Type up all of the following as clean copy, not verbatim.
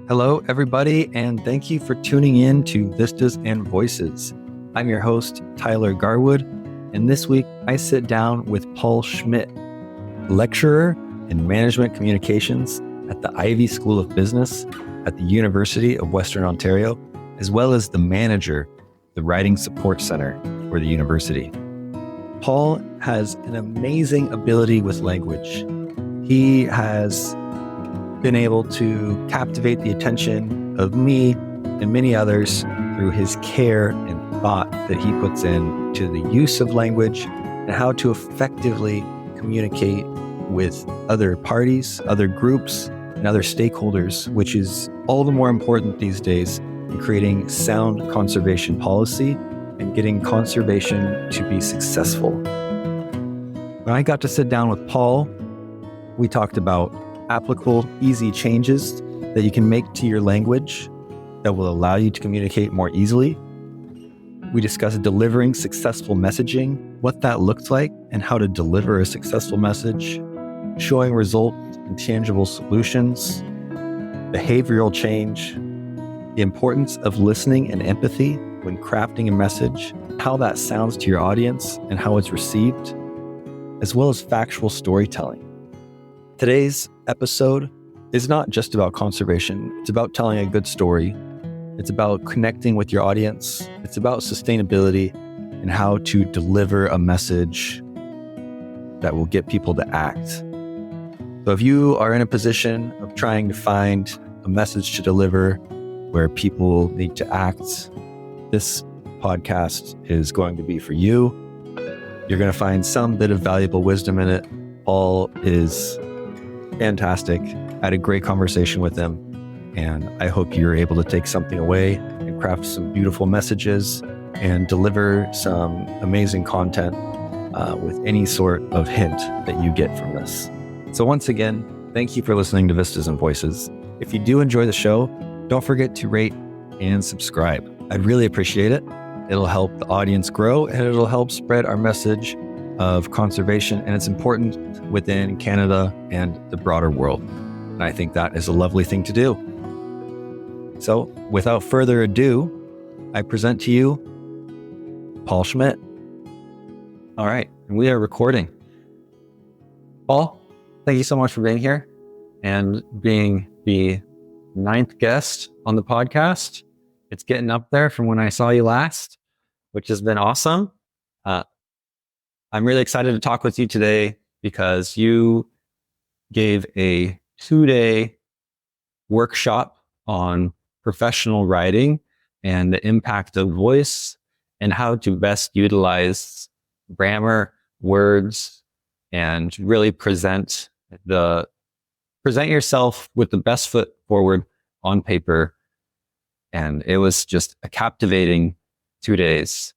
Hello, everybody, and thank you for tuning in to Vistas and Voices. I'm your host, Tyler Garwood, and this week I sit down with Paul Schmidt, lecturer in management communications at the Ivey School of Business at the University of Western Ontario, as well as the manager, the Writing Support Center for the university. Paul has an amazing ability with language. He has been able to captivate the attention of me and many others through his care and thought that he puts in to the use of language and how to effectively communicate with other parties, other groups, and other stakeholders, which is all the more important these days in creating sound conservation policy and getting conservation to be successful. When I got to sit down with Paul, we talked about applicable, easy changes that you can make to your language that will allow you to communicate more easily. We discussed delivering successful messaging, what that looks like, and how to deliver a successful message, showing results and tangible solutions, behavioral change, the importance of listening and empathy when crafting a message, how that sounds to your audience and how it's received, as well as factual storytelling. Today's episode is not just about conservation. It's about telling a good story. It's about connecting with your audience. It's about sustainability and how to deliver a message that will get people to act. So if you are in a position of trying to find a message to deliver where people need to act, this podcast is going to be for you. You're going to find some bit of valuable wisdom in it. Paul is fantastic. I had a great conversation with him, and I hope you're able to take something away and craft some beautiful messages and deliver some amazing content with any sort of hint that you get from this. So once again, thank you for listening to Vistas and Voices. If you do enjoy the show, don't forget to rate and subscribe. I'd really appreciate it. It'll help the audience grow, and it'll help spread our message of conservation and its importance within Canada and the broader world. And I think that is a lovely thing to do. So without further ado, I present to you Paul Schmidt. All right, we are recording. Paul, thank you so much for being here and being the 9th guest on the podcast. It's getting up there from when I saw you last, which has been awesome. I'm really excited to talk with you today because you gave a 2-day workshop on professional writing and the impact of voice and how to best utilize grammar, words, and really present yourself with the best foot forward on paper. And it was just a captivating 2 days.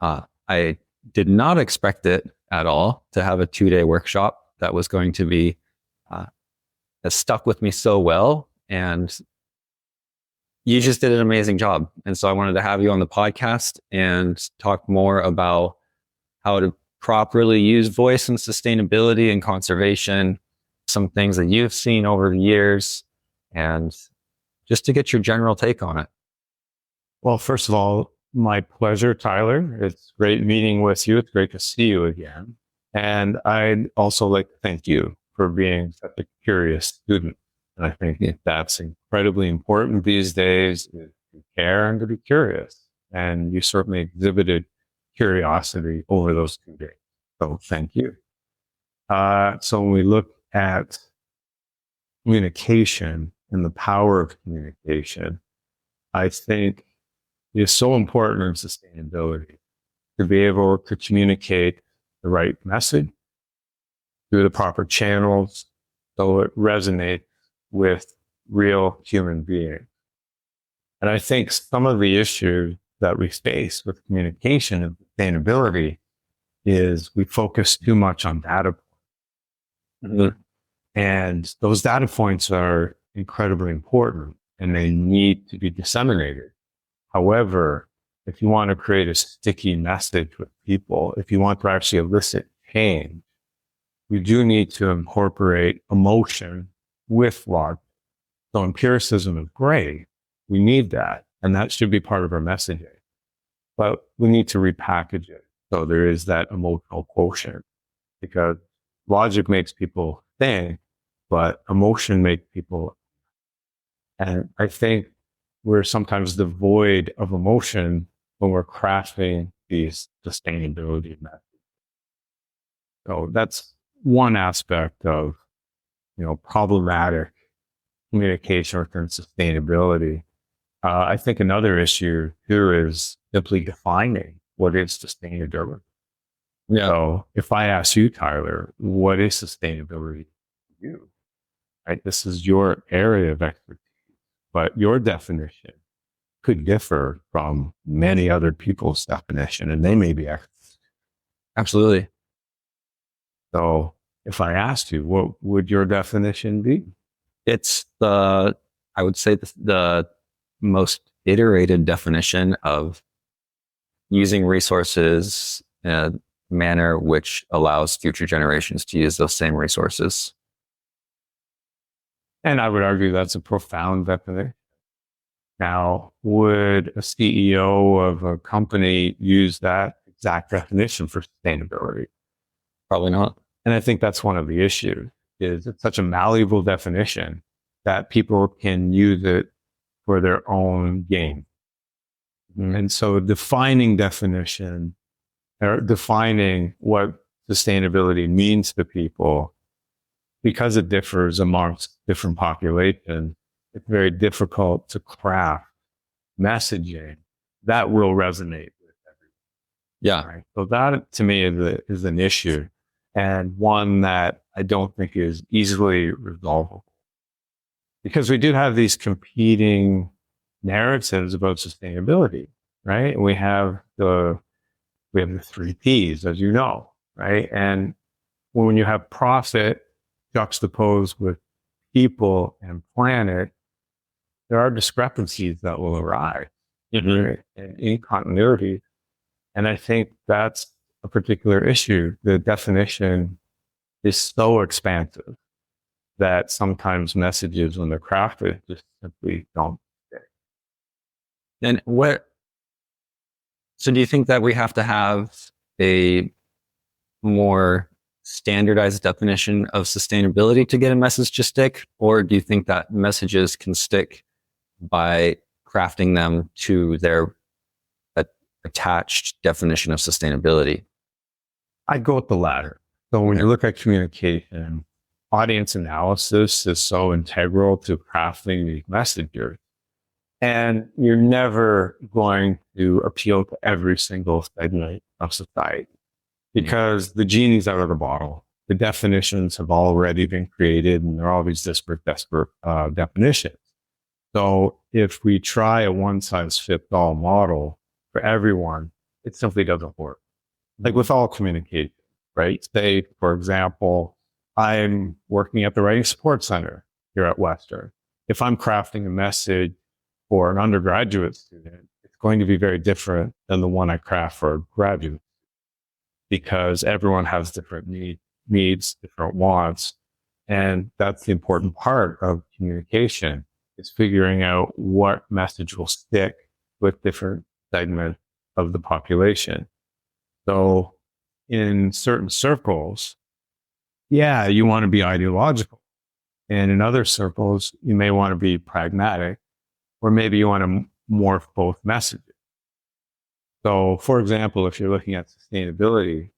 I did not expect it at all to have a 2-day workshop that was going to be that stuck with me so well. And you just did an amazing job. And so I wanted to have you on the podcast and talk more about how to properly use voice and sustainability and conservation, some things that you've seen over the years, and just to get your general take on it. Well, first of all, my pleasure, Tyler. It's great meeting with you. It's great to see you again. And I'd also like to thank you for being such a curious student. And I think that's incredibly important these days, is to care and to be curious. And you certainly exhibited curiosity over those 2 days. So thank you. So when we look at communication and the power of communication, I think is so important in sustainability to be able to communicate the right message through the proper channels so it resonates with real human beings. And I think some of the issues that we face with communication and sustainability is we focus too much on data points. Mm-hmm. And those data points are incredibly important and they need to be disseminated. However, if you want to create a sticky message with people, if you want to actually elicit change, we do need to incorporate emotion with logic. So empiricism is great. We need that. And that should be part of our messaging. But we need to repackage it. So there is that emotional quotient, because logic makes people think, but emotion makes people. And I think we're sometimes devoid of emotion when we're crafting these sustainability methods. So that's one aspect of, problematic communication within sustainability. I think another issue here is simply defining what is sustainability. Yeah. So if I ask you, Tyler, what is sustainability to you? Right? This is your area of expertise, but your definition could differ from many other people's definition, and they may be experts. Absolutely. So if I asked you, what would your definition be? It's I would say the most iterated definition of using resources in a manner which allows future generations to use those same resources. And I would argue that's a profound definition. Now, would a CEO of a company use that exact definition for sustainability? Probably not. And I think that's one of the issues, is it's such a malleable definition that people can use it for their own gain. Mm-hmm. And so defining definition, or defining what sustainability means to people, because it differs amongst different populations, it's very difficult to craft messaging that will resonate with everyone. Yeah. Right? So that to me is an issue, and one that I don't think is easily resolvable, because we do have these competing narratives about sustainability, right? We have the 3 Ps, as you know, right? And when you have profit juxtaposed with people and planet, there are discrepancies that will arise, and incontinuity. And I think that's a particular issue. The definition is so expansive that sometimes messages, when they're crafted, just simply don't fit. And so do you think that we have to have a more standardized definition of sustainability to get a message to stick? Or do you think that messages can stick by crafting them to their attached definition of sustainability? I'd go with the latter. So when you look at communication, audience analysis is so integral to crafting these messages. And you're never going to appeal to every single segment of society, because the genie's out of the bottle. The definitions have already been created, and they're all these disparate definitions. So if we try a one-size-fits-all model for everyone, it simply doesn't work. Like with all communication, right? Say, for example, I'm working at the Writing Support Center here at Western. If I'm crafting a message for an undergraduate student, it's going to be very different than the one I craft for a graduate, because everyone has different needs, different wants. And that's the important part of communication, is figuring out what message will stick with different segments of the population. So in certain circles, yeah, you want to be ideological. And in other circles, you may want to be pragmatic, or maybe you want to morph both messages. So, for example, if you're looking at sustainability,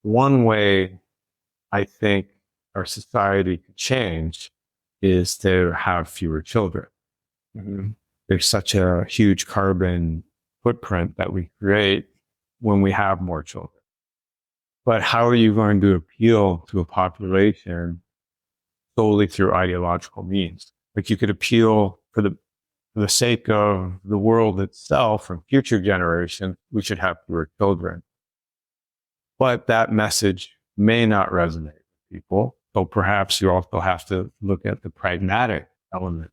one way I think our society could change is to have fewer children. Mm-hmm. There's such a huge carbon footprint that we create when we have more children. But how are you going to appeal to a population solely through ideological means? Like, you could appeal for the sake of the world itself and future generations, we should have fewer children. But that message may not resonate with people. So perhaps you also have to look at the pragmatic element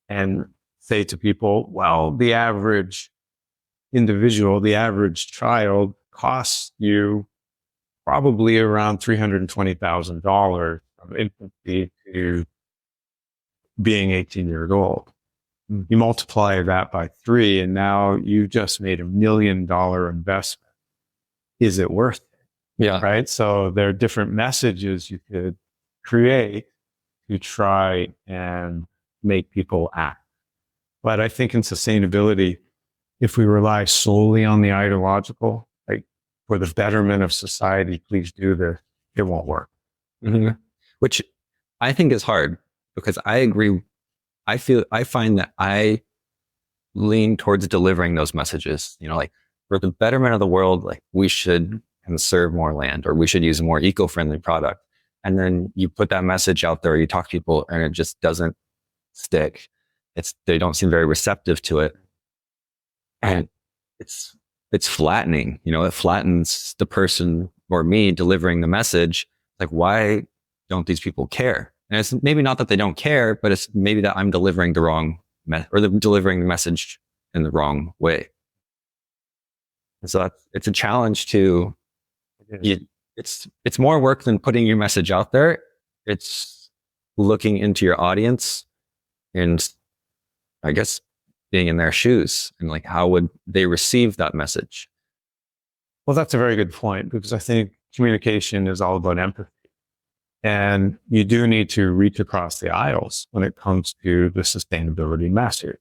and say to people, well, the average individual, the average child costs you probably around $320,000 from infancy to being 18 years old. Mm. You multiply that by 3, and now you've just made $1 million investment. Is it worth it? Yeah. Right? So there are different messages you could create to try and make people act. But I think in sustainability, if we rely solely on the ideological, like for the betterment of society, please do this, it won't work. Mm-hmm. Which I think is hard, because I agree. I find that I lean towards delivering those messages, like for the betterment of the world, like we should conserve more land, or we should use a more eco-friendly product. And then you put that message out there, you talk to people, and it just doesn't stick. They don't seem very receptive to it. And it's flattening, it flattens the person or me delivering the message. Like, why don't these people care? And it's maybe not that they don't care, but it's maybe that I'm delivering the wrong delivering the message in the wrong way. And so it's a challenge to, it's more work than putting your message out there. It's looking into your audience and, I guess, being in their shoes, and like, how would they receive that message? Well, that's a very good point, because I think communication is all about empathy. And you do need to reach across the aisles when it comes to the sustainability message,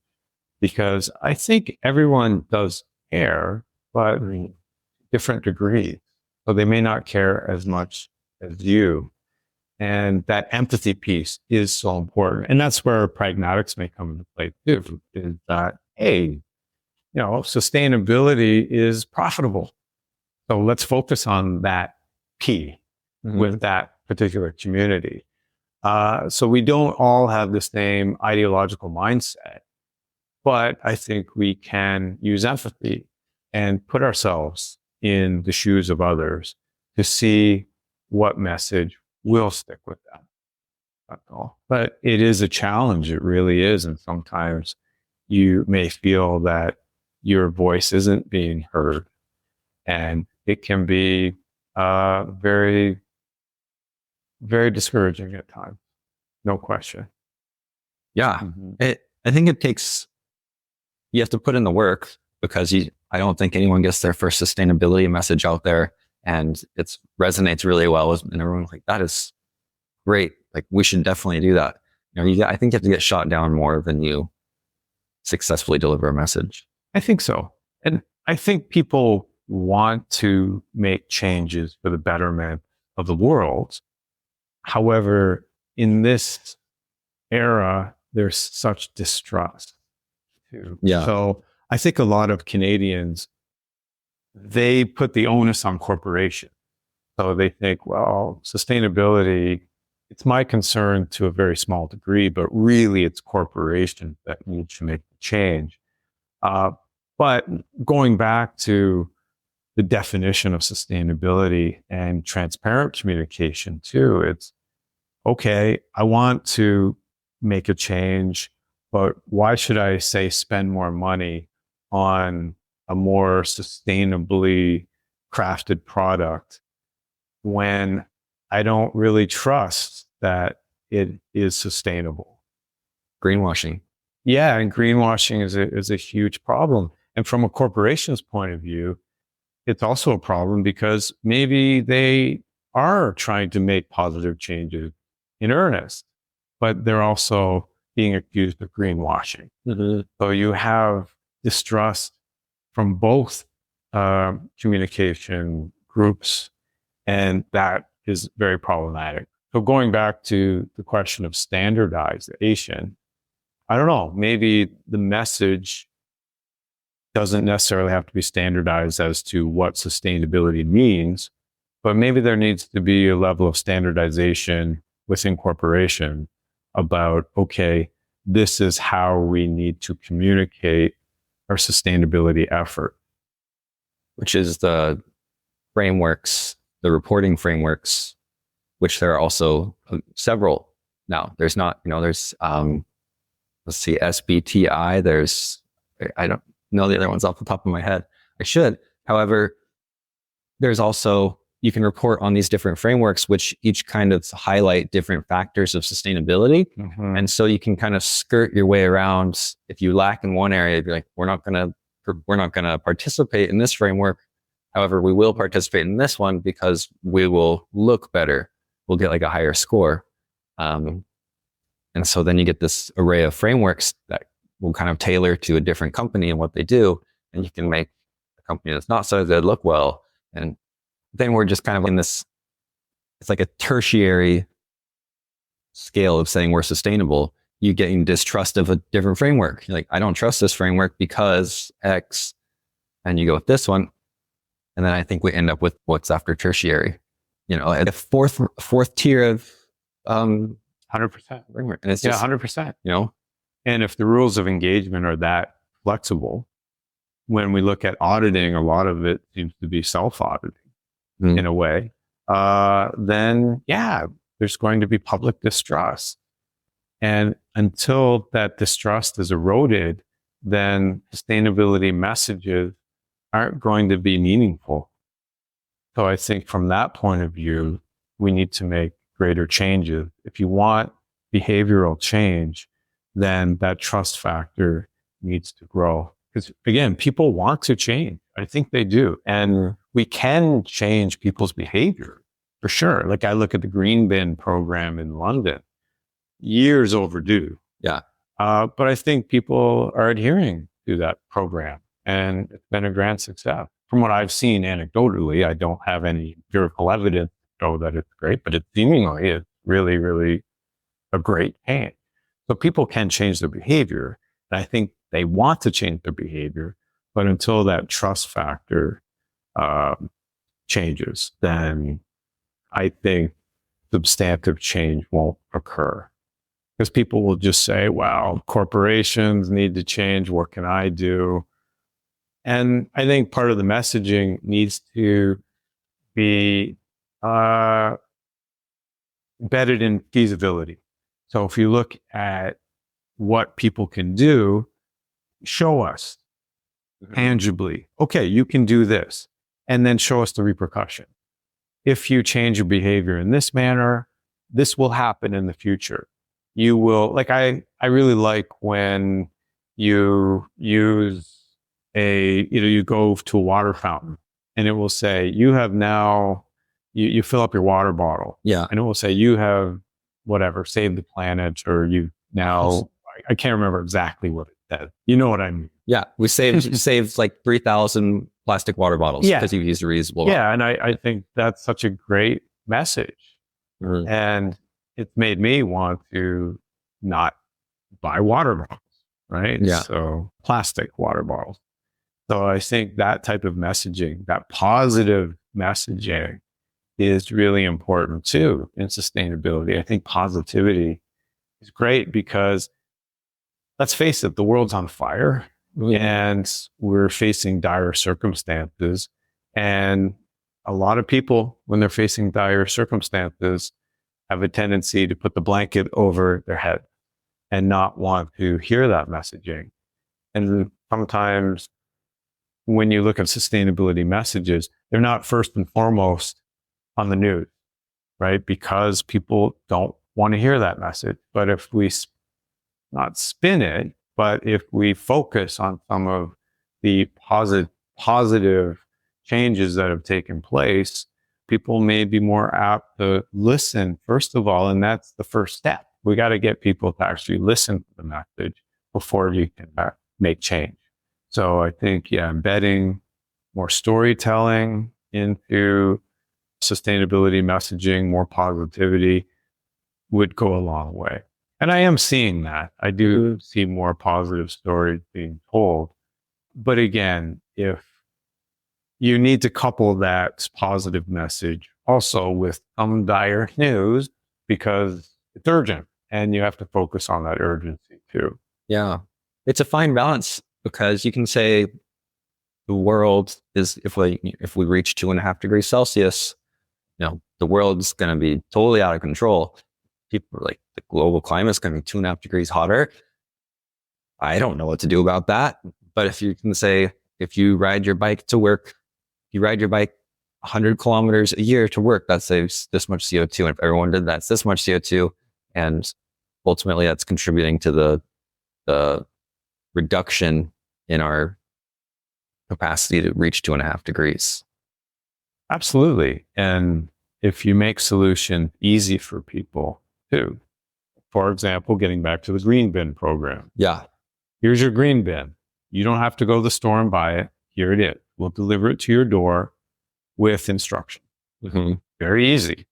because I think everyone does care, but different degrees. So they may not care as much as you. And that empathy piece is so important. And that's where pragmatics may come into play too, is that, hey, sustainability is profitable. So let's focus on that P with that particular community. So we don't all have the same ideological mindset, but I think we can use empathy and put ourselves in the shoes of others to see what message will stick with them. That's all. But it is a challenge. It really is. And sometimes you may feel that your voice isn't being heard, and it can be very, very discouraging at times. No question. Yeah. I think you have to put in the work, because I don't think anyone gets their first sustainability message out there and it resonates really well, and everyone's like, that is great. Like, we should definitely do that. I think you have to get shot down more than you successfully deliver a message. I think so. And I think people want to make changes for the betterment of the world. However, in this era, there's such distrust too. Yeah. So I think a lot of Canadians, they put the onus on corporations. So they think, well, sustainability, it's my concern to a very small degree, but really it's corporations that need to make the change. But going back to the definition of sustainability and transparent communication too, it's, okay, I want to make a change, but why should I spend more money on a more sustainably crafted product when I don't really trust that it is sustainable? Greenwashing. Yeah, and greenwashing is a huge problem. And from a corporation's point of view, it's also a problem, because maybe they are trying to make positive changes in earnest, but they're also being accused of greenwashing. So you have distrust from both communication groups, and that is very problematic. So going back to the question of standardization, I don't know, maybe the message doesn't necessarily have to be standardized as to what sustainability means, but maybe there needs to be a level of standardization within corporation about, okay, this is how we need to communicate our sustainability effort. Which is the frameworks, the reporting frameworks, which there are also several now. There's not, there's, let's see, SBTI, I don't know the other ones off the top of my head. I should. However, there's also you can report on these different frameworks, which each kind of highlight different factors of sustainability. Mhm. And so you can kind of skirt your way around. If you lack in one area, you'd be like, we're not going to participate in this framework. However, we will participate in this one because we will look better. We'll get like a higher score. And so then you get this array of frameworks that will kind of tailor to a different company and what they do. And you can make a company that's not so good look well. And then we're just kind of in this, it's like a tertiary scale of saying we're sustainable. You getting distrust of a different framework. You're like, I don't trust this framework because X. And you go with this one. And then I think we end up with what's after tertiary, a fourth tier of 100%. framework. And it's just, 100%. And if the rules of engagement are that flexible, when we look at auditing, a lot of it seems to be self-auditing in a way, then there's going to be public distrust. And until that distrust is eroded, then sustainability messages aren't going to be meaningful. So I think from that point of view, we need to make greater changes. If you want behavioral change, then that trust factor needs to grow. Because again, people want to change. I think they do. And we can change people's behavior for sure. Like I look at the green bin program in London, years overdue. Yeah. But I think people are adhering to that program and it's been a grand success. From what I've seen anecdotally, I don't have any empirical evidence to show that it's great, but it seemingly is really, really a great change. So people can change their behavior. And I think they want to change their behavior, but until that trust factor changes, then I think substantive change won't occur. Because people will just say, well, corporations need to change. What can I do? And I think part of the messaging needs to be embedded in feasibility. So if you look at what people can do, show us tangibly, okay, you can do this, and then show us the repercussion. If you change your behavior in this manner, this will happen in the future. You will, like, I really like when you use you go to a water fountain and it will say, you have now, you fill up your water bottle. Yeah. And it will say, you have whatever, saved the planet, or you now, I can't remember exactly what it said. You know what I mean? Yeah. We saved like 3,000 plastic water bottles because you used a reusable. Yeah. And I think that's such a great message. Mm-hmm. And it's made me want to not buy water bottles, right? Yeah. So plastic water bottles. So I think that type of messaging, that positive messaging, is really important too in sustainability. I think positivity is great because, let's face it, the world's on fire and we're facing dire circumstances. And a lot of people, when they're facing dire circumstances, have a tendency to put the blanket over their head and not want to hear that messaging. And sometimes when you look at sustainability messages, they're not first and foremost on the news, right? Because people don't want to hear that message. But if we not spin it, but if we focus on some of the positive changes that have taken place, people may be more apt to listen, first of all, and that's the first step. We got to get people to actually listen to the message before you can make change. So I think, embedding more storytelling into sustainability messaging, more positivity would go a long way. And I am seeing that. I do see more positive stories being told. But again, if you need to couple that positive message also with some dire news, because it's urgent and you have to focus on that urgency too. Yeah. It's a fine balance, because you can say the world is, if we reach 2.5 degrees Celsius, the world's going to be totally out of control. People are like, the global climate is going to be 2.5 degrees hotter. I don't know what to do about that. But if you can say, if you ride your bike to work, you ride your bike 100 kilometers a year to work, that saves this much CO2. And if everyone did that, it's this much CO2. And ultimately that's contributing to the reduction in our capacity to reach 2.5 degrees. Absolutely. And if you make solution easy for people too, for example, getting back to the green bin program. Yeah. Here's your green bin. You don't have to go to the store and buy it. Here it is. We'll deliver it to your door with instruction. Mm-hmm. Very easy.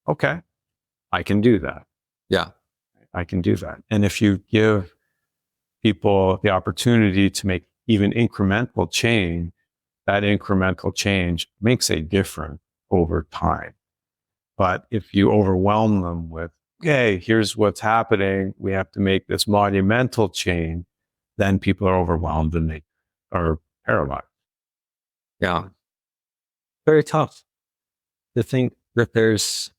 Okay. I can do that. Yeah. I can do that. And if you give people the opportunity to make even incremental change, that incremental change makes a difference over time. But if you overwhelm them with, okay, here's what's happening, we have to make this monumental change, then people are overwhelmed and they are paralyzed. Yeah. Very tough to think that there's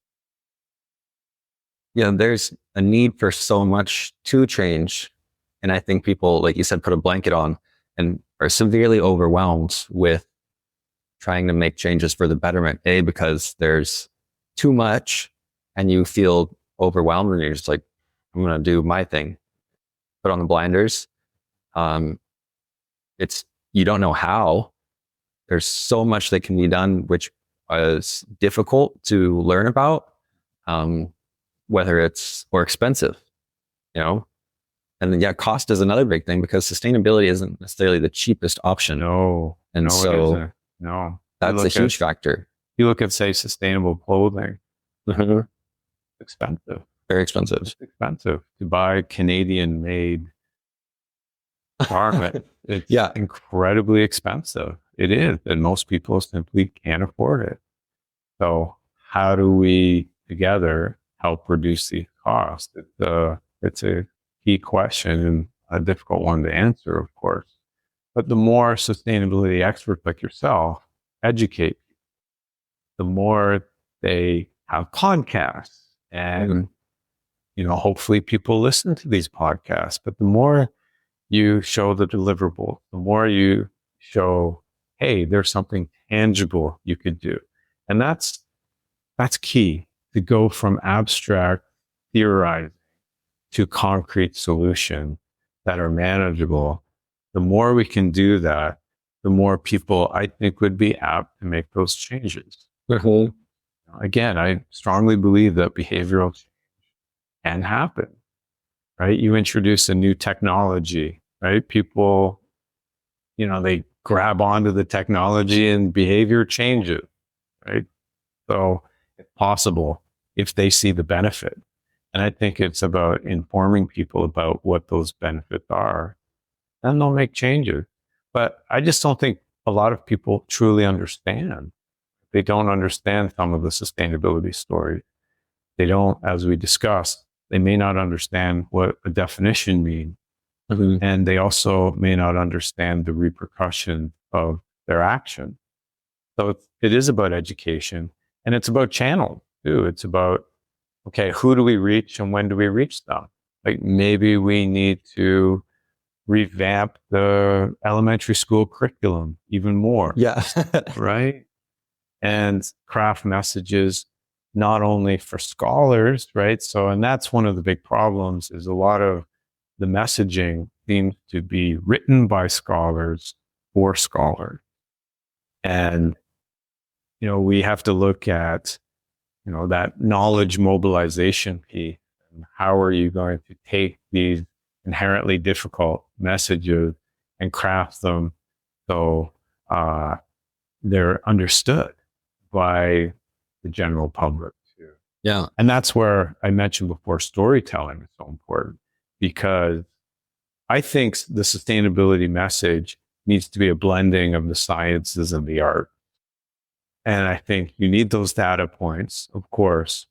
a need for so much to change. And I think people, like you said, put a blanket on and are severely overwhelmed with trying to make changes for the betterment. Because there's too much and you feel overwhelmed and you're just like, I'm going to do my thing. Put on the blinders. You don't know how. There's so much that can be done, which is difficult to learn about, whether it's or expensive, And then, cost is another big thing because sustainability isn't necessarily the cheapest option. No, and no, so it isn't. No, that's a huge factor. You look at, say, sustainable clothing. Expensive. Very expensive. It's expensive to buy Canadian-made garment. It's incredibly expensive. It is, and most people simply can't afford it. So, how do we together help reduce these costs? It's a key question and a difficult one to answer, of course. But the more sustainability experts like yourself educate, the more they have podcasts and, hopefully people listen to these podcasts. But the more you show the deliverable, the more you show, hey, there's something tangible you could do. And that's key, to go from abstract theorizing to concrete solutions that are manageable. The more we can do that, the more people, I think, would be apt to make those changes. Again, I strongly believe that behavioral change can happen, right? You introduce a new technology, right? People, they grab onto the technology and behavior changes, right? So it's possible if they see the benefit. And I think it's about informing people about what those benefits are, and they'll make changes. But I just don't think a lot of people truly understand. They don't understand some of the sustainability stories. They don't, as we discussed, they may not understand what a definition means. And they also may not understand the repercussion of their action. So it is about education, and it's about channel too. It's about, okay, who do we reach and when do we reach them? Like maybe we need to revamp the elementary school curriculum even more. Yeah. Right? And craft messages not only for scholars, right? So, and that's one of the big problems, is a lot of the messaging seems to be written by scholars for scholars. And, we have to look at, that knowledge mobilization piece. And how are you going to take these inherently difficult messages and craft them so they're understood by the general public too? Yeah. And that's where I mentioned before, storytelling is so important, because I think the sustainability message needs to be a blending of the sciences and the art. And I think you need those data points, of course,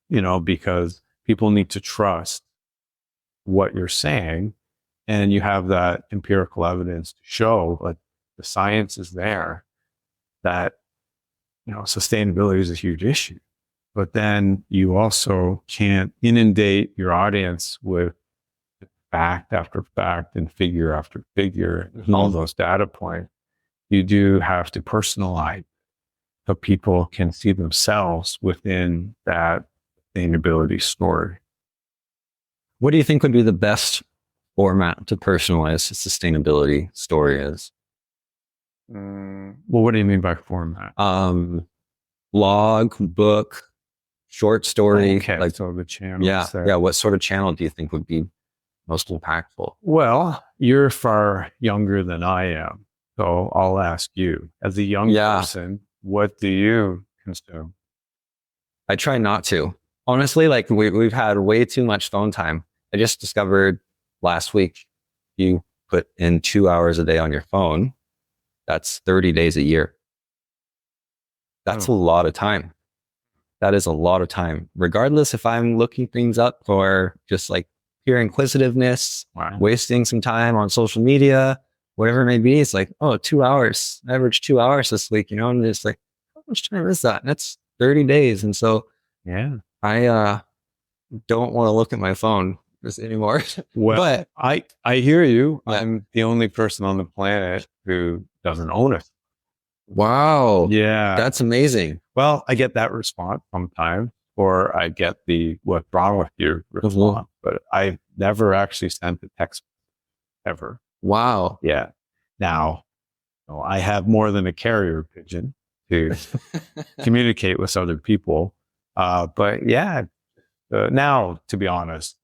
because people need to trust what you're saying. And you have that empirical evidence to show that the science is there, that, sustainability is a huge issue. But then you also can't inundate your audience with fact after fact and figure after figure, all those data points. You do have to personalize. so people can see themselves within that sustainability story. What do you think would be the best format to personalize a sustainability story is? Well, what do you mean by format? Blog, book, short story. Okay, like, so the channel. Yeah. What sort of channel do you think would be most impactful? Well, you're far younger than I am. So I'll ask you, as a young person, what do you consume? I try not to. Honestly, like we've had way too much phone time. I just discovered last week, you put in 2 hours a day on your phone, that's 30 days a year. That's a lot of time. That is a lot of time. Regardless if I'm looking things up or just like pure inquisitiveness, wasting some time on social media, whatever it may be, it's like, 2 hours, average 2 hours this week, and it's like, how much time is that? And that's 30 days. And so I don't want to look at my phone anymore. Well, but I hear you. Yeah. I'm the only person on the planet who doesn't own it. Wow. Yeah. That's amazing. Well, I get that response sometimes, or I get the what's wrong with you response, but I've never actually sent a text ever. Wow. Yeah. Now, I have more than a carrier pigeon to communicate with other people. But yeah, now, to be honest,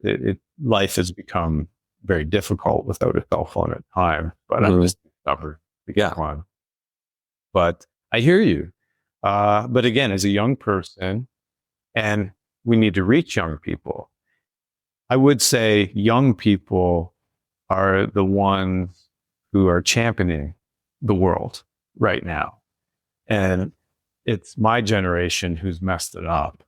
life has become very difficult without a cell phone at times, but I just discovered one. But I hear you. But again, as a young person, and we need to reach young people, I would say young people are the ones who are championing the world right now. And it's my generation who's messed it up.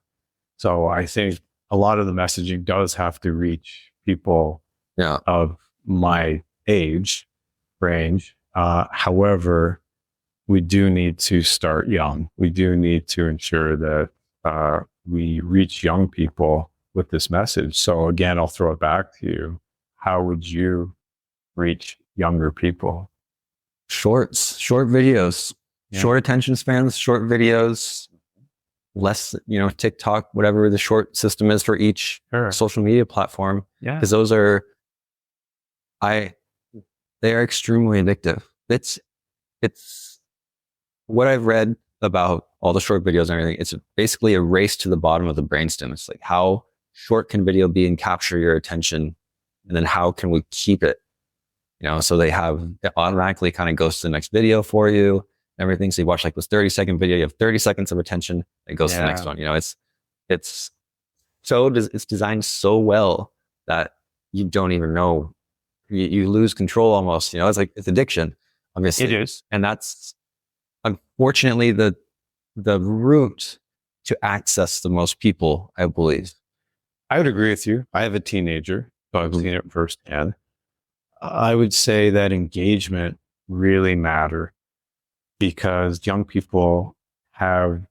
So I think a lot of the messaging does have to reach people of my age range. However, we do need to start young. We do need to ensure that we reach young people with this message. So again, I'll throw it back to you. How would you reach younger people? Shorts, short videos, short attention spans, short videos, less, TikTok, whatever the short system is for each social media platform. Yeah. Because those are, they are extremely addictive. It's what I've read about all the short videos and everything. It's basically a race to the bottom of the brainstem. It's like, how short can video be and capture your attention? And then how can we keep it? So it automatically kind of goes to the next video for you, everything. So you watch like this 30-second video, you have 30 seconds of attention, it goes to the next one. It's designed so well that you don't even know, you lose control almost. It's like, it's addiction, obviously. It is. And that's unfortunately the route to access the most people, I believe. I would agree with you. I have a teenager, so I've seen it firsthand. I would say that engagement really matters because young people have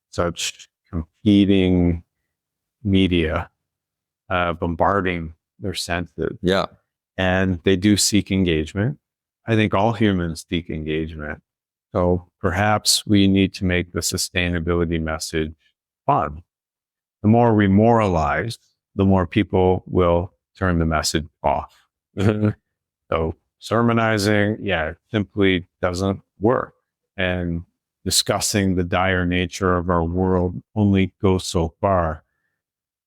such competing media bombarding their senses. Yeah. And they do seek engagement. I think all humans seek engagement. So perhaps we need to make the sustainability message fun. The more we moralize, the more people will turn the message off. So sermonizing, simply doesn't work. And discussing the dire nature of our world only goes so far.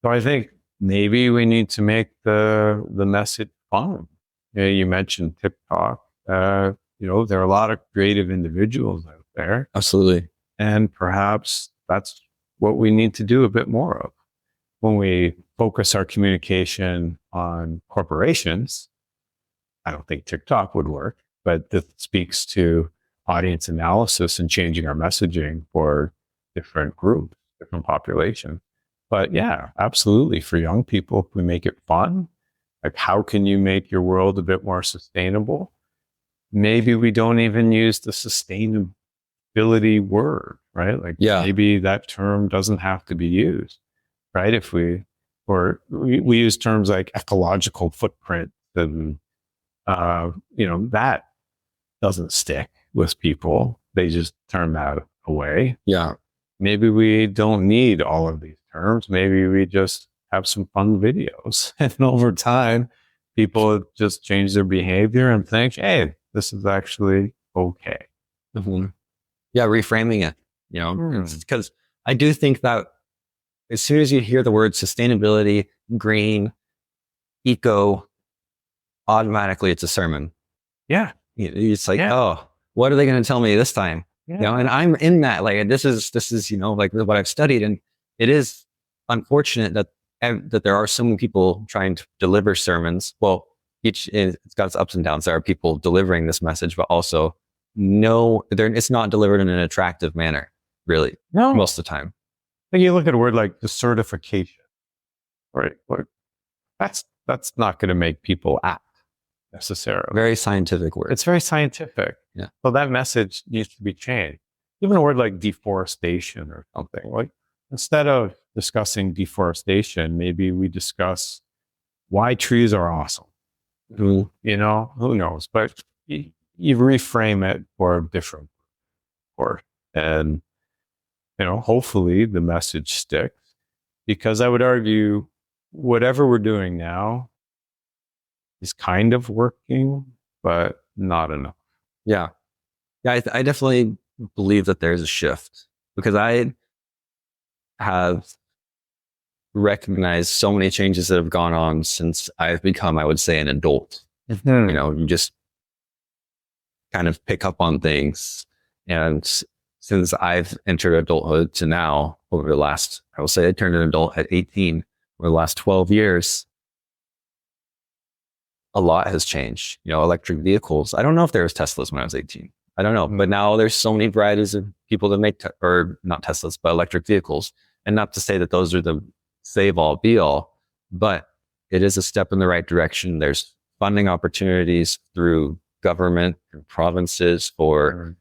So I think maybe we need to make the message fun. You mentioned TikTok. There are a lot of creative individuals out there. Absolutely. And perhaps that's what we need to do a bit more of. When we focus our communication on corporations, I don't think TikTok would work, but this speaks to audience analysis and changing our messaging for different groups, different populations. But yeah, absolutely. For young people, if we make it fun, like how can you make your world a bit more sustainable? Maybe we don't even use the sustainability word, right? Like maybe that term doesn't have to be used, right? If we use terms like ecological footprint, and that doesn't stick with people. They just term that away. Yeah. Maybe we don't need all of these terms. Maybe we just have some fun videos. And over time, people just change their behavior and think, hey, this is actually okay. Mhm. Yeah, reframing it, because I do think that as soon as you hear the word sustainability, green, eco, automatically it's a sermon. Yeah. It's like, Yeah. oh, what are they going to tell me this time? Yeah. And I'm in that, like, this is, like what I've studied. And it is unfortunate that there are so many people trying to deliver sermons. Well, it's got its ups and downs. There are people delivering this message, but also it's not delivered in an attractive manner, really, No. most of the time. Like you look at a word like the certification, right? Like that's not going to make people act necessarily. Very scientific word. It's very scientific. Yeah. So that message needs to be changed. Even a word like deforestation or something, like instead of discussing deforestation, maybe we discuss why trees are awesome. Who knows? But you reframe it for a different word. And, hopefully the message sticks, because I would argue whatever we're doing now is kind of working, but not enough. Yeah. Yeah. I definitely believe that there's a shift, because I have recognized so many changes that have gone on since I've become, I would say, an adult. You just kind of pick up on things. And since I've entered adulthood to now, over the last, I will say I turned an adult at 18, over the last 12 years, a lot has changed. Electric vehicles. I don't know if there was Teslas when I was 18. I don't know. But now there's so many varieties of people that make, or not Teslas, but electric vehicles. And not to say that those are the save all be all, but it is a step in the right direction. There's funding opportunities through government and provinces for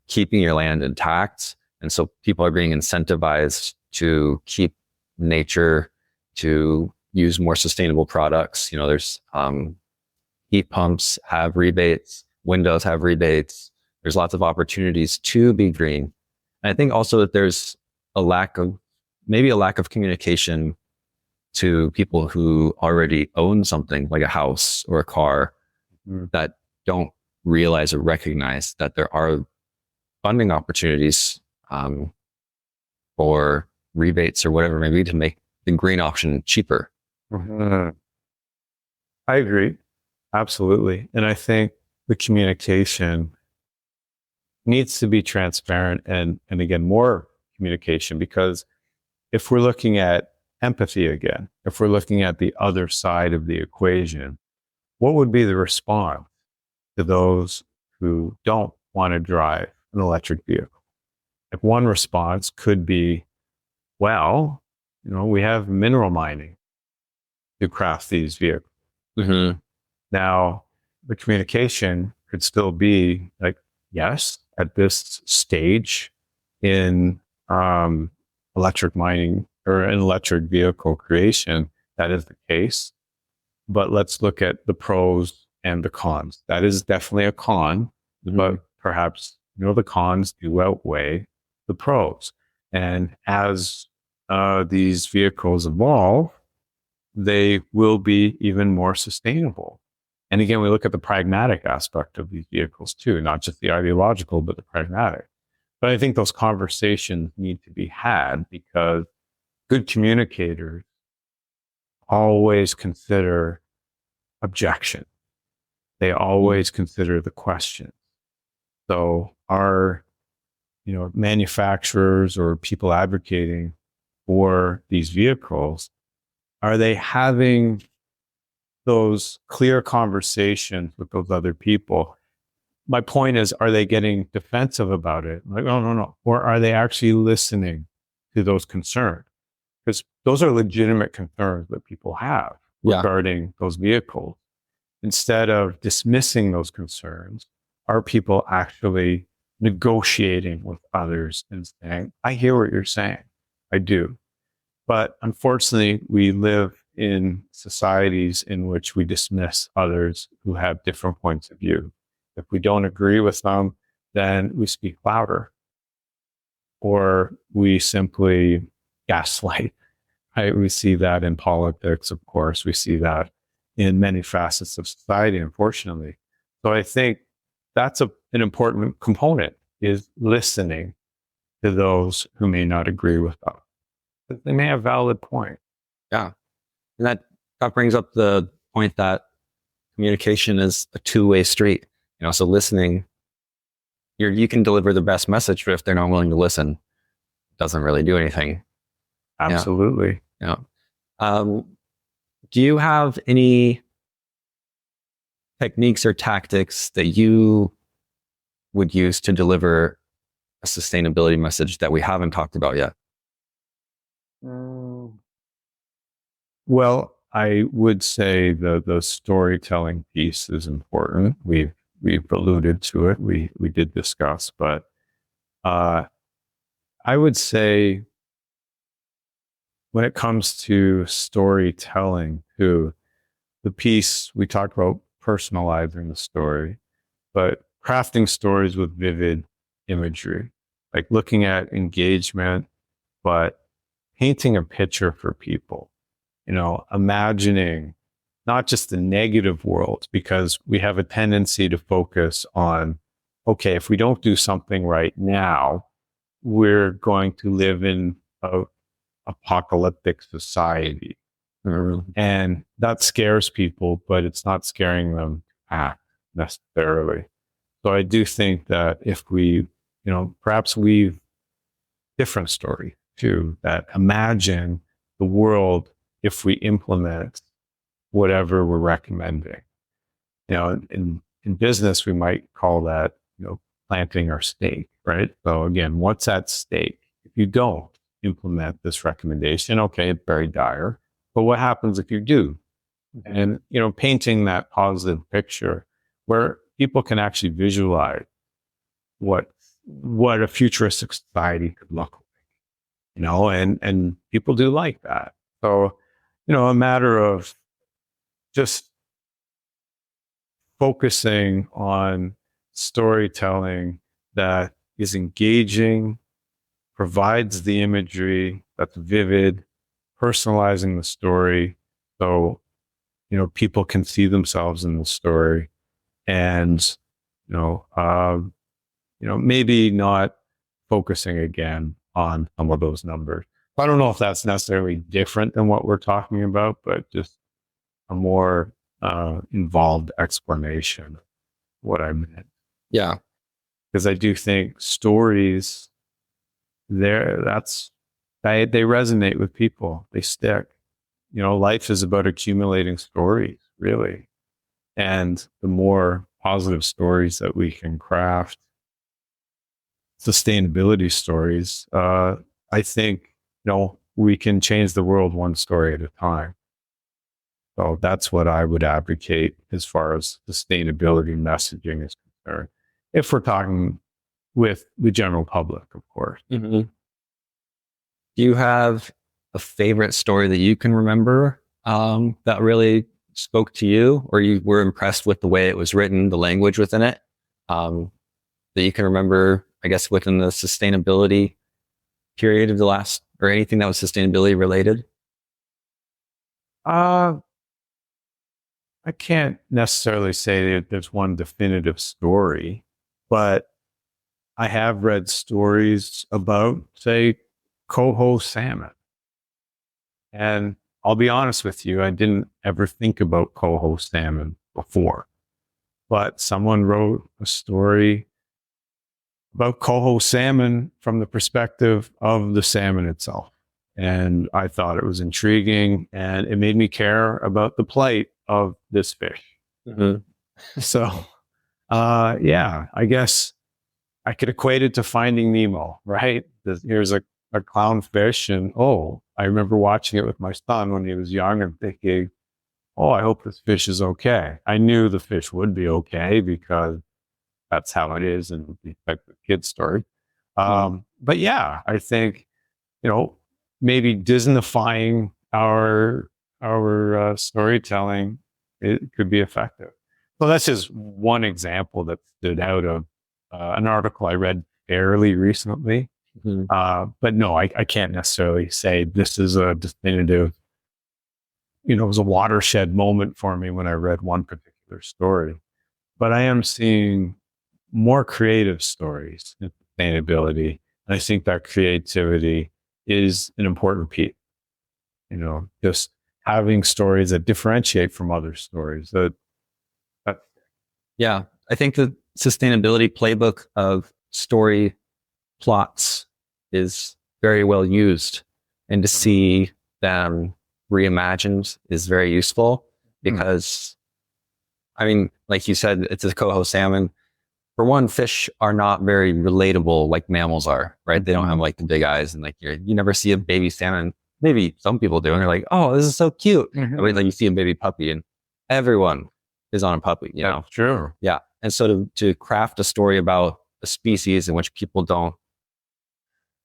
keeping your land intact. And so people are being incentivized to keep nature, to use more sustainable products. There's heat pumps have rebates, windows have rebates. There's lots of opportunities to be green. And I think also that there's a lack of communication to people who already own something like a house or a car that don't realize or recognize that there are funding opportunities for rebates or whatever it may be to make the green option cheaper. I agree. Absolutely. And I think the communication needs to be transparent and again, more communication, because if we're looking at empathy again, if we're looking at the other side of the equation, what would be the response to those who don't want to drive an electric vehicle? Like one response could be, well, we have mineral mining to craft these vehicles. Mm-hmm. Now, the communication could still be like, yes, at this stage in electric mining or an electric vehicle creation, that is the case. But let's look at the pros and the cons. That is definitely a con, but perhaps, the cons do outweigh the pros. And as these vehicles evolve, they will be even more sustainable. And again, we look at the pragmatic aspect of these vehicles too, not just the ideological, but the pragmatic. But I think those conversations need to be had, because good communicators always consider objection. They always consider the question. So our, manufacturers or people advocating for these vehicles, are they having those clear conversations with those other people? My point is, are they getting defensive about it? Like, oh, no. Or are they actually listening to those concerns? Because those are legitimate concerns that people have regarding those vehicles. Instead of dismissing those concerns, are people actually negotiating with others and saying, I hear what you're saying. I do. But unfortunately, we live in societies in which we dismiss others who have different points of view. If we don't agree with them, then we speak louder. or we simply gaslight. Right? We see that in politics, of course. We see that in many facets of society, unfortunately. So I think that's an important component, is listening to those who may not agree with us. But they may have valid point. Yeah. And that brings up the point that communication is a two-way street. So listening, you can deliver the best message, but if they're not willing to listen, it doesn't really do anything. Absolutely. Yeah. Do you have any techniques or tactics that you would use to deliver a sustainability message that we haven't talked about yet? Well, I would say the storytelling piece is important. We've alluded to it. We did discuss, but I would say when it comes to storytelling, too, the piece we talked about personalizing the story, but crafting stories with vivid imagery, like looking at engagement, but painting a picture for people, imagining not just the negative world, because we have a tendency to focus on, okay, if we don't do something right now, we're going to live in a apocalyptic society. And that scares people, but it's not scaring them to act necessarily. So I do think that if we, perhaps weave different story too, that imagine the world if we implement whatever we're recommending. In business, we might call that, planting our stake, right? So again, what's at stake? If you don't implement this recommendation, okay, it's very dire, but what happens if you do? And, painting that positive picture where people can actually visualize what a futuristic society could look like, and people do like that. So, a matter of just focusing on storytelling that is engaging, provides the imagery that's vivid, personalizing the story so people can see themselves in the story, and maybe not focusing again on some of those numbers. I don't know if that's necessarily different than what we're talking about, but just a more involved explanation of what I meant. Yeah. Because I do think stories they resonate with people. They stick. Life is about accumulating stories, really. And the more positive stories that we can craft, sustainability stories, I think, we can change the world one story at a time. So that's what I would advocate as far as sustainability messaging is concerned. If we're talking with the general public, of course. Mm-hmm. Do you have a favorite story that you can remember that really spoke to you, or you were impressed with the way it was written, the language within it, that you can remember, I guess, within the sustainability period of the last, or anything that was sustainability related? I can't necessarily say that there's one definitive story, but I have read stories about, say, coho salmon. And I'll be honest with you, I didn't ever think about coho salmon before. But someone wrote a story about coho salmon from the perspective of the salmon itself. And I thought it was intriguing, and it made me care about the plight of this fish. Mm-hmm. So, I guess I could equate it to Finding Nemo, right? Here's a clownfish, and I remember watching it with my son when he was young and thinking, I hope this fish is okay. I knew the fish would be okay because that's how it is in the kid story. But yeah, I think, maybe Disneyfying our storytelling, it could be effective. So that's just one example that stood out of an article I read fairly recently. But no, I can't necessarily say this is a definitive, it was a watershed moment for me when I read one particular story. But I am seeing more creative stories in sustainability. And I think that creativity is an important piece, just having stories that differentiate from other stories. Yeah. I think the sustainability playbook of story plots is very well used, and to see them reimagined is very useful because, I mean, like you said, it's a coho salmon. For one, fish are not very relatable like mammals are, right? They don't have like the big eyes, and like you never see a baby salmon. Maybe some people do, and they're like, "Oh, this is so cute." I mean, like you see a baby puppy, and everyone is on a puppy, That's true. Yeah, and so to craft a story about a species in which people don't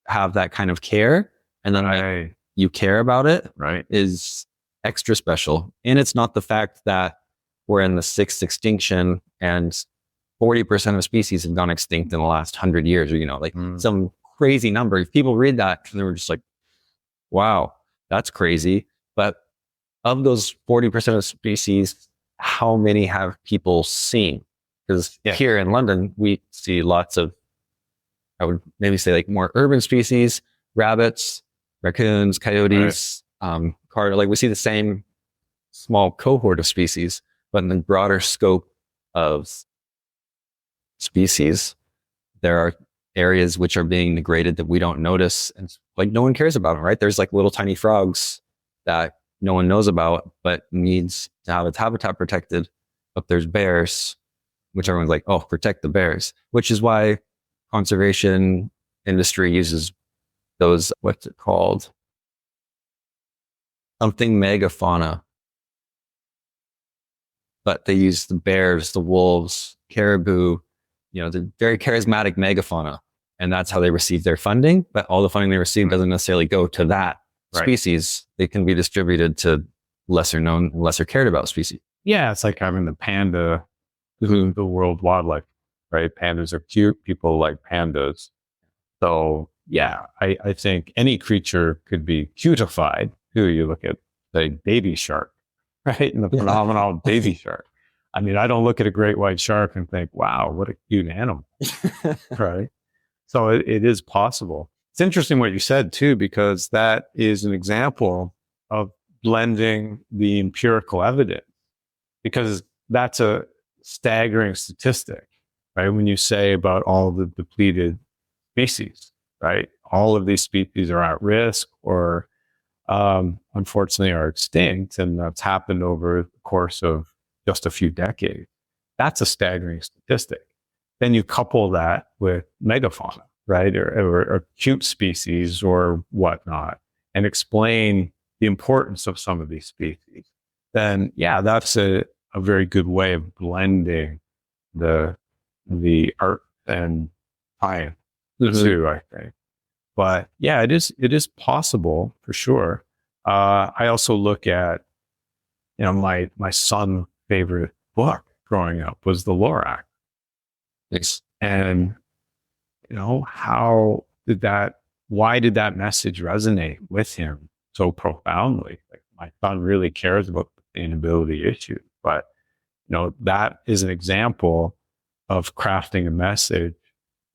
have that kind of care, and then you care about it, right, is extra special. And it's not the fact that we're in the sixth extinction and 40% of species have gone extinct in the last 100 years, or some crazy number. If people read that and they were just like, wow, that's crazy. But of those 40% of species, how many have people seen? Because here in London, we see lots of, I would maybe say like more urban species, rabbits, raccoons, coyotes, carter. Like we see the same small cohort of species, but in the broader scope of species, there are areas which are being degraded that we don't notice, and like no one cares about them, right? There's like little tiny frogs that no one knows about, but needs to have its habitat protected. But there's bears, which everyone's like, oh, protect the bears, which is why conservation industry uses those, what's it called? Something megafauna. But they use the bears, the wolves, caribou, the very charismatic megafauna. And that's how they receive their funding. But all the funding they receive doesn't necessarily go to that species. They can be distributed to lesser known, lesser cared about species. Yeah, it's like having the panda, the World Wildlife, right? Pandas are cute. People like pandas. So yeah, I think any creature could be cutified. You look at the baby shark, right? And the phenomenal baby shark. I mean, I don't look at a great white shark and think, wow, what a cute animal, right? So it is possible. It's interesting what you said too, because that is an example of blending the empirical evidence, because that's a staggering statistic, right? When you say about all the depleted species, right? All of these species are at risk or unfortunately are extinct, and that's happened over the course of just a few decades. That's a staggering statistic. Then you couple that with megafauna, right? Or cute species or whatnot, and explain the importance of some of these species. Then, yeah, that's a very good way of blending the art and science too, I think. But yeah, it is possible for sure. I also look at, my son's favorite book growing up was The Lorax. Yes. And, why did that message resonate with him so profoundly? Like, my son really cares about sustainability issues, but, that is an example of crafting a message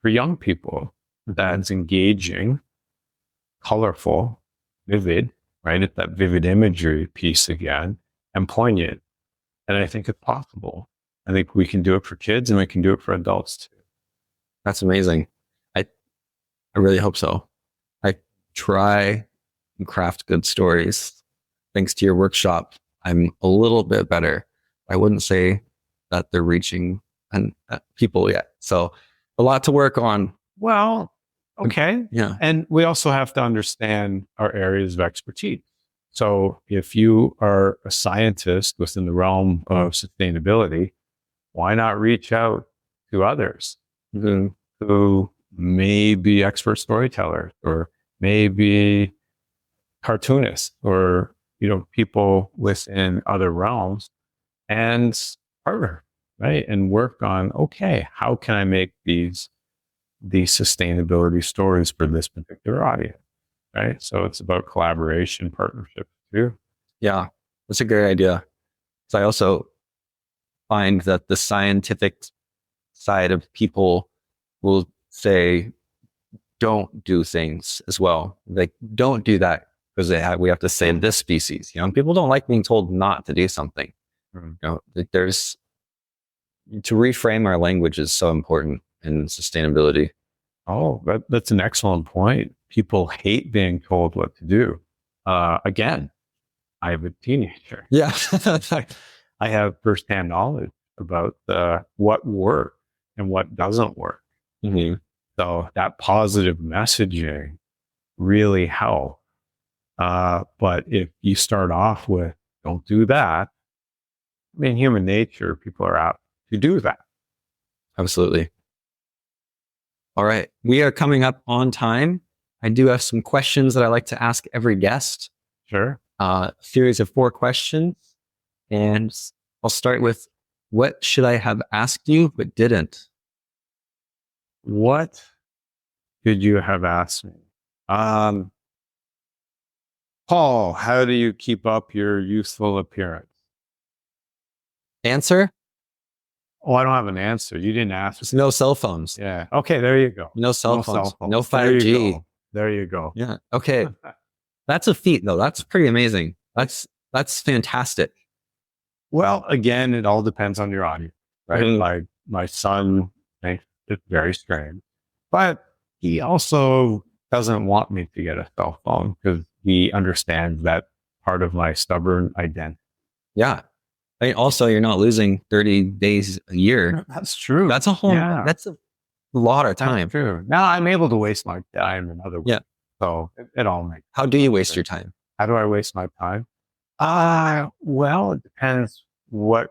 for young people that's engaging, colorful, vivid, right? It's that vivid imagery piece again, and poignant. And I think it's possible. I think we can do it for kids and we can do it for adults too. That's amazing. I really hope so. I try and craft good stories. Thanks to your workshop, I'm a little bit better. I wouldn't say that they're reaching people yet. So a lot to work on. Well, okay. Yeah. And we also have to understand our areas of expertise. So if you are a scientist within the realm of sustainability, why not reach out to others who may be expert storytellers or maybe cartoonists or, people within other realms, and partner, right? And work on, okay, how can I make these the sustainability stories for this particular audience, right? So it's about collaboration, partnership too. Yeah, that's a great idea. So I also find that the scientific side of people will say, don't do things as well. Like, don't do that because we have to save this species. People don't like being told not to do something. There's to reframe our language is so important in sustainability. Oh, that's an excellent point. People hate being told what to do. Again, I have a teenager. Yeah. I have firsthand knowledge about what works and what doesn't work. Mm-hmm. So that positive messaging really helps. But if you start off with, don't do that, human nature, people are apt to do that. Absolutely. All right. We are coming up on time. I do have some questions that I like to ask every guest. Sure. A series of 4 questions. And I'll start with, what should I have asked you but didn't? What could you have asked me? Paul, how do you keep up your youthful appearance? Answer? Oh, I don't have an answer. You didn't ask. There's no cell phones. Yeah. Okay, there you go. No cell phones. No There 5G. There you go. Yeah. Okay. That's a feat, though. That's pretty amazing. That's fantastic. Well, again, it all depends on your audience, right? Like my son thinks it's very strange, but he also doesn't want me to get a cell phone because he understands that part of my stubborn identity. Yeah. Also, you're not losing 30 days a year. That's true. That's a whole. Yeah. That's a lot of time. That's true. Now I'm able to waste my time in other ways. Yeah. So it all makes sense. How do you waste your time? How do I waste my time? Well, it depends what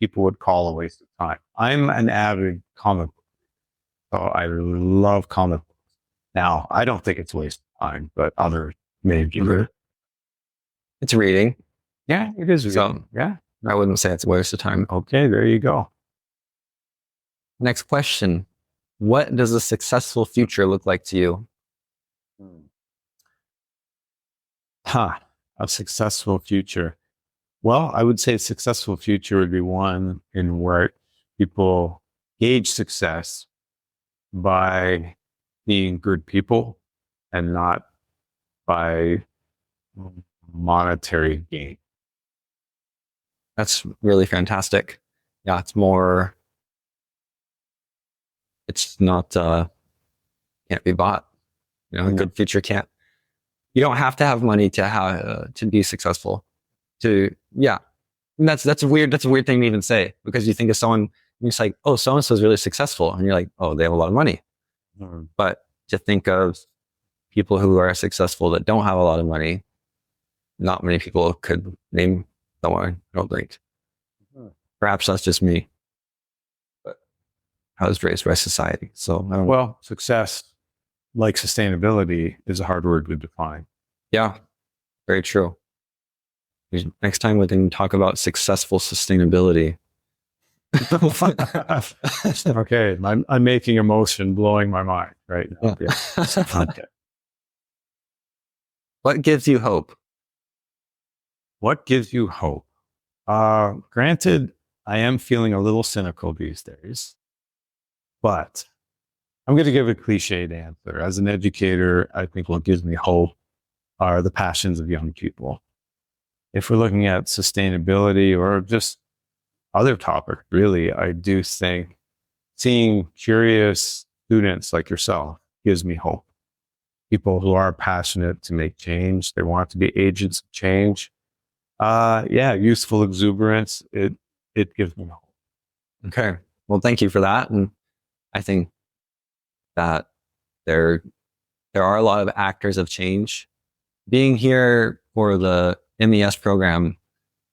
people would call a waste of time. I'm an avid comic book reader, so I love comic books. Now, I don't think it's a waste of time, but others may be. It's reading. Yeah, it is reading. So, yeah, I wouldn't say it's a waste of time. Okay, there you go. Next question. What does a successful future look like to you? A successful future. Well, I would say a successful future would be one in where people gauge success by being good people and not by monetary gain. That's really fantastic. Yeah, it's more, it's not, can't be bought. A good future can't. You don't have to have money to be successful. And that's a weird thing to even say, because you think of someone, it's like, oh, so and so is really successful, and you're like, oh, they have a lot of money. But to think of people who are successful that don't have a lot of money, not many people could name someone. I don't think. Perhaps that's just me, but I was raised by society, so I don't know. Well, success, like sustainability, is a hard word to define. Yeah, very true. Next time we can talk about successful sustainability. Okay, I'm making a motion blowing my mind right now. Yeah. Okay. What gives you hope? What gives you hope? Granted, I am feeling a little cynical these days, but I'm going to give a cliched answer. As an educator, I think what gives me hope are the passions of young people. If we're looking at sustainability or just other topics, really, I do think seeing curious students like yourself gives me hope. People who are passionate to make change, they want to be agents of change. Youthful exuberance, it gives me hope. Okay. Well, thank you for that. And I think that there are a lot of actors of change. Being here for the MES program,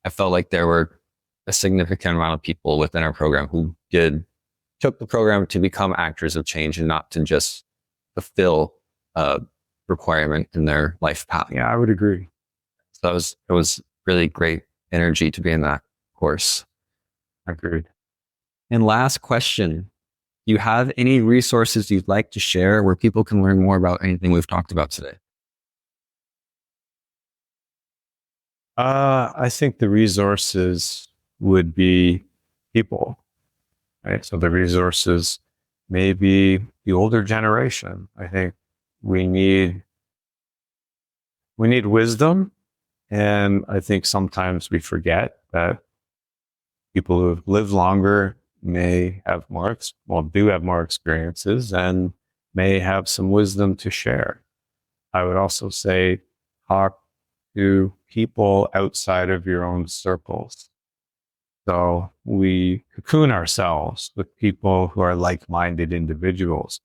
I felt like there were a significant amount of people within our program who took the program to become actors of change and not to just fulfill a requirement in their life path. Yeah, I would agree. So it was really great energy to be in that course. Agreed. And last question, you have any resources you'd like to share where people can learn more about anything we've talked about today? I think the resources would be people, right? So the resources may be the older generation. I think we need wisdom. And I think sometimes we forget that people who have lived longer may have do have more experiences and may have some wisdom to share. I would also say talk to people outside of your own circles. So we cocoon ourselves with people who are like-minded individuals.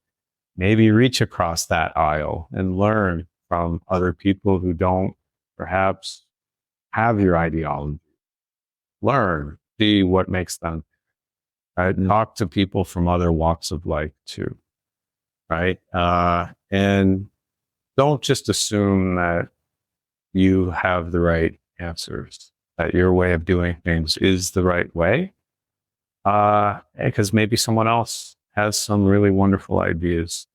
Maybe reach across that aisle and learn from other people who don't perhaps have your ideology. Learn, see what makes them, right? Talk to people from other walks of life too, right? And don't just assume that you have the right answers, that your way of doing things is the right way, because maybe someone else has some really wonderful ideas.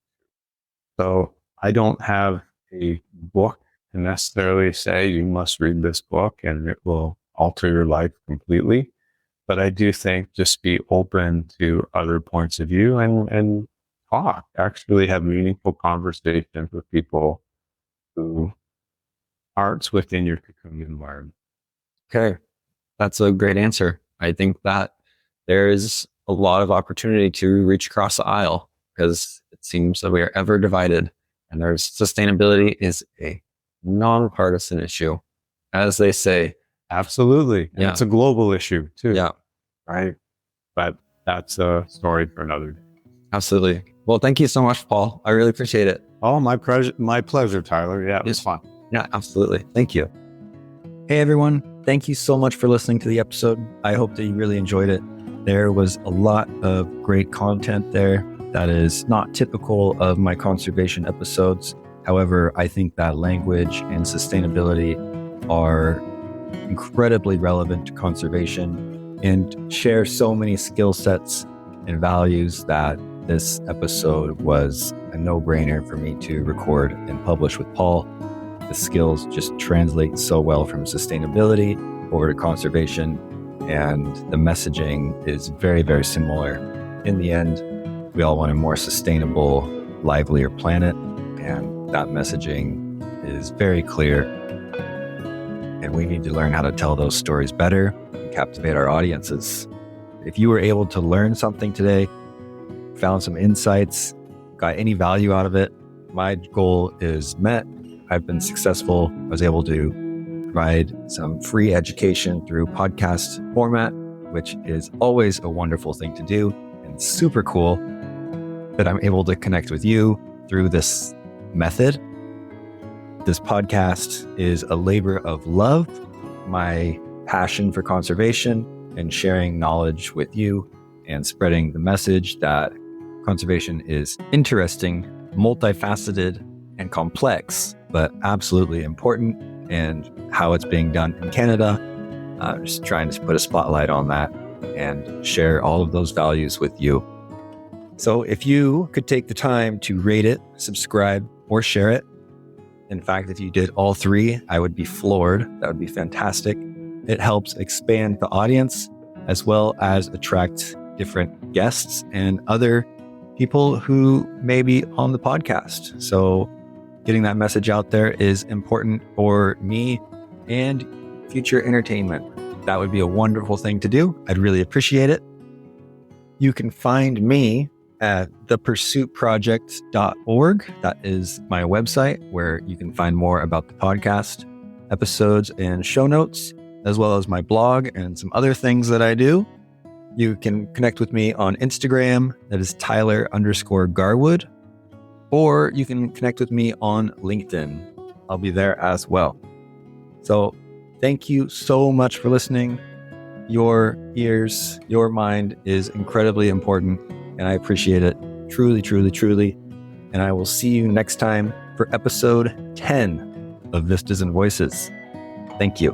So I don't have a book to necessarily say you must read this book and it will alter your life completely. But I do think just be open to other points of view and talk, actually have meaningful conversations with people who aren't within your cocoon environment. Okay. That's a great answer. I think that there is a lot of opportunity to reach across the aisle because it seems that we are ever divided, and there's sustainability is a nonpartisan issue, as they say. Absolutely. And Yeah. it's a global issue too. Yeah. Right. But that's a story for another day. Absolutely. Well, thank you so much, Paul. I really appreciate it. Oh, my pleasure, Tyler. Yeah, it was fun. Yeah, absolutely. Thank you. Hey, everyone. Thank you so much for listening to the episode. I hope that you really enjoyed it. There was a lot of great content there that is not typical of my conservation episodes. However, I think that language and sustainability are incredibly relevant to conservation and share so many skill sets and values that this episode was a no-brainer for me to record and publish with Paul. The skills just translate so well from sustainability over to conservation, and the messaging is very, very similar. In the end, we all want a more sustainable, livelier planet, and that messaging is very clear. And we need to learn how to tell those stories better and captivate our audiences. If you were able to learn something today, found some insights, got any value out of it, my goal is met. I've been successful. I was able to provide some free education through podcast format, which is always a wonderful thing to do and super cool that I'm able to connect with you through this method. This podcast is a labor of love, my passion for conservation and sharing knowledge with you and spreading the message that conservation is interesting, multifaceted, and complex, but absolutely important, and how it's being done in Canada. Just trying to put a spotlight on that and share all of those values with you. So if you could take the time to rate it, subscribe, or share it. In fact, if you did all three, I would be floored. That would be fantastic. It helps expand the audience as well as attract different guests and other people who may be on the podcast. So getting that message out there is important for me and future entertainment. That would be a wonderful thing to do. I'd really appreciate it. You can find me at thepursuitproject.org. That is my website where you can find more about the podcast, episodes, and show notes, as well as my blog and some other things that I do. You can connect with me on Instagram. That is Tyler_Garwood. Or you can connect with me on LinkedIn. I'll be there as well. So thank you so much for listening. Your ears, your mind is incredibly important, and I appreciate it truly, truly, truly. And I will see you next time for episode 10 of Vistas and Voices. Thank you.